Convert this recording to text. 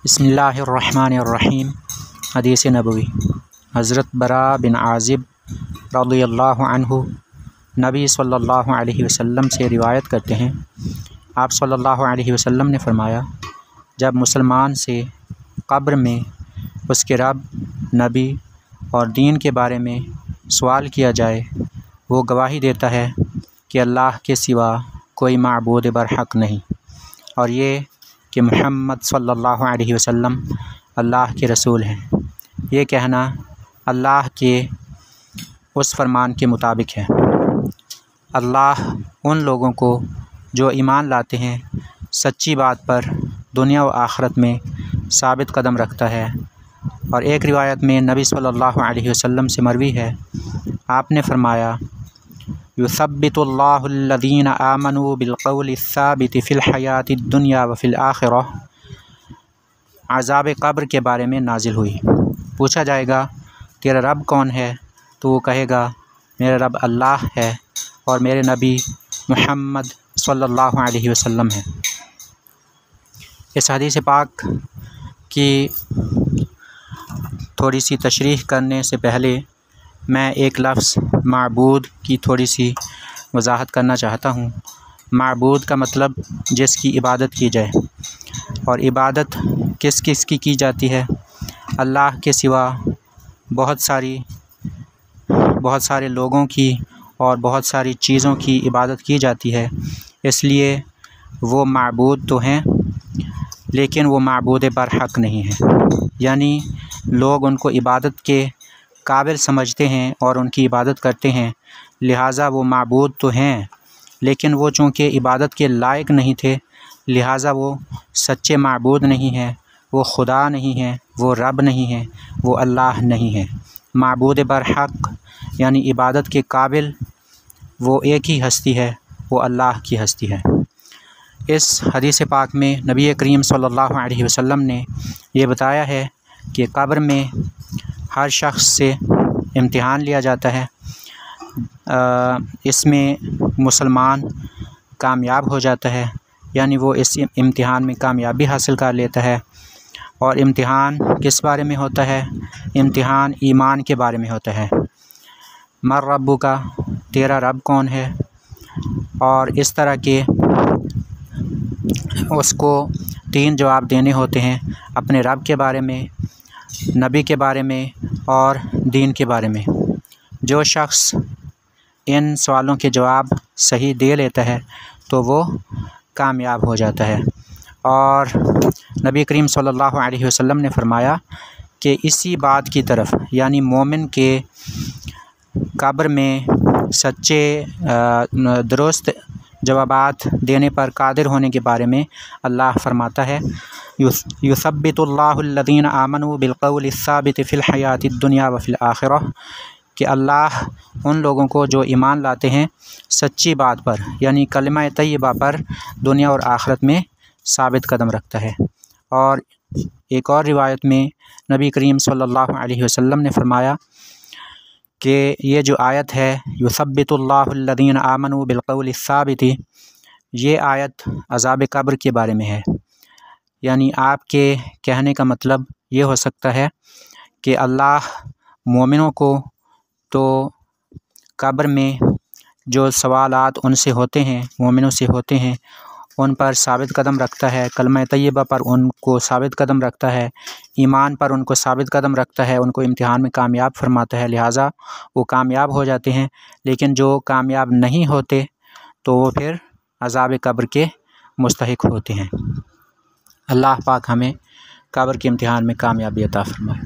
बिस्मिल्लाहिर्रहमानिर्रहीम। हदीस नबवी। हज़रत बरा बिन आज़िब रज़ियल्लाहु अन्हु नबी सल्लल्लाहु अलैहि वसल्लम से रिवायत करते हैं, आप सल्लल्लाहु अलैहि वसल्लम ने फ़रमाया, जब मुसलमान से क़ब्र में उसके रब, नबी और दीन के बारे में सवाल किया जाए, वो गवाही देता है कि अल्लाह के सिवा कोई माबूद बरहक़ नहीं, और ये कि मुहम्मद सल्लल्लाहु अलैहि वसल्लम अल्लाह के रसूल हैं। ये कहना अल्लाह के उस फरमान के मुताबिक है। अल्लाह उन लोगों को जो ईमान लाते हैं सच्ची बात पर दुनिया व आखिरत में साबित कदम रखता है। और एक रिवायत में नबी सल्लल्लाहु अलैहि वसल्लम से मरवी है, आपने फ़रमाया, युसब्बितुल्लाहुल्लज़ीना आमनू बिलक़ौलि साबिति फ़िल हयातिद दुनिया व फ़िल आखिरह अज़ाब क़ब्र के बारे में नाजिल हुई। पूछा जाएगा, तेरा रब कौन है? तो वो कहेगा, मेरा रब अल्लाह है और मेरे नबी मुहम्मद सल्लल्लाहु अलैहि वसल्लम है। इस हदीस पाक की थोड़ी सी तशरीह करने से पहले मैं एक लफ्ज़ माबूद की थोड़ी सी वजाहत करना चाहता हूँ। माबूद का मतलब जिसकी इबादत की जाए, और इबादत किस किस की जाती है? अल्लाह के सिवा बहुत सारे लोगों की और बहुत सारी चीज़ों की इबादत की जाती है। इसलिए वो माबूद तो हैं, लेकिन वो माबूद बरहक़ नहीं है। यानी लोग उनको इबादत के काबिल समझते हैं और उनकी इबादत करते हैं, लिहाजा वो माबूद तो हैं, लेकिन वो चूँकि इबादत के लायक नहीं थे, लिहाजा वो सच्चे माबूद नहीं हैं, वो खुदा नहीं हैं, वो रब नहीं हैं, वो अल्लाह नहीं है। माबूद बरहक़ यानी इबादत के काबिल वो एक ही हस्ती है, वो अल्लाह की हस्ती है। इस हदीस पाक में नबी करीम सल्लल्लाहु अलैहि वसल्लम ने ये बताया है कि क़ब्र में हर शख्स से इम्तिहान लिया जाता है। इसमें मुसलमान कामयाब हो जाता है, यानी वो इस इम्तिहान में कामयाबी हासिल कर लेता है। और इम्तिहान किस बारे में होता है? इम्तिहान ईमान के बारे में होता है। मर रब्बुका, तेरा रब कौन है? और इस तरह के उसको 3 जवाब देने होते हैं, अपने रब के बारे में, नबी के बारे में और दीन के बारे में। जो शख्स इन सवालों के जवाब सही दे लेता है तो वो कामयाब हो जाता है। और नबी करीम सल्लल्लाहु अलैहि वसल्लम ने फ़रमाया कि इसी बात की तरफ, यानी मोमिन के क़ब्र में सच्चे दुरुस्त जवाबात देने पर कादिर होने के बारे में अल्लाह फरमाता है, युसब्बितुल्लाहुल्लज़ीना आमनू बिलक़ौलि साबिति फ़िल हयातिद दुनिया व फ़िल आखिरह, कि अल्लाह उन लोगों को जो ईमान लाते हैं सच्ची बात पर, यानी कलिमा तय्यबा पर दुनिया और आखिरत में साबित कदम रखता है। और एक और रिवायत में नबी करीम सल्लल्लाहु अलैहि वसल्लम ने फ़रमाया कि ये जो आयत है, युसब्बितुल्लाहुल्लज़ीना आमनू बिलक़ौलि साबिति, ये आयत अज़ाब क़ब्र के बारे में है। यानी आपके कहने का मतलब ये हो सकता है कि अल्लाह मोमिनों को तो क़ब्र में जो सवालात उनसे होते हैं, मोमिनों से होते हैं, उन पर साबित कदम रखता है, कलमा तय्यबा पर उनको साबित कदम रखता है, ईमान पर उनको साबित कदम रखता है, उनको इम्तिहान में कामयाब फरमाता है, लिहाजा वो कामयाब हो जाते हैं। लेकिन जो कामयाब नहीं होते तो वो फिर अज़ाब क़ब्र के मुस्तहिक़ होते हैं। अल्लाह पाक हमें क़ब्र के इम्तिहान में कामयाबी अता फरमाए।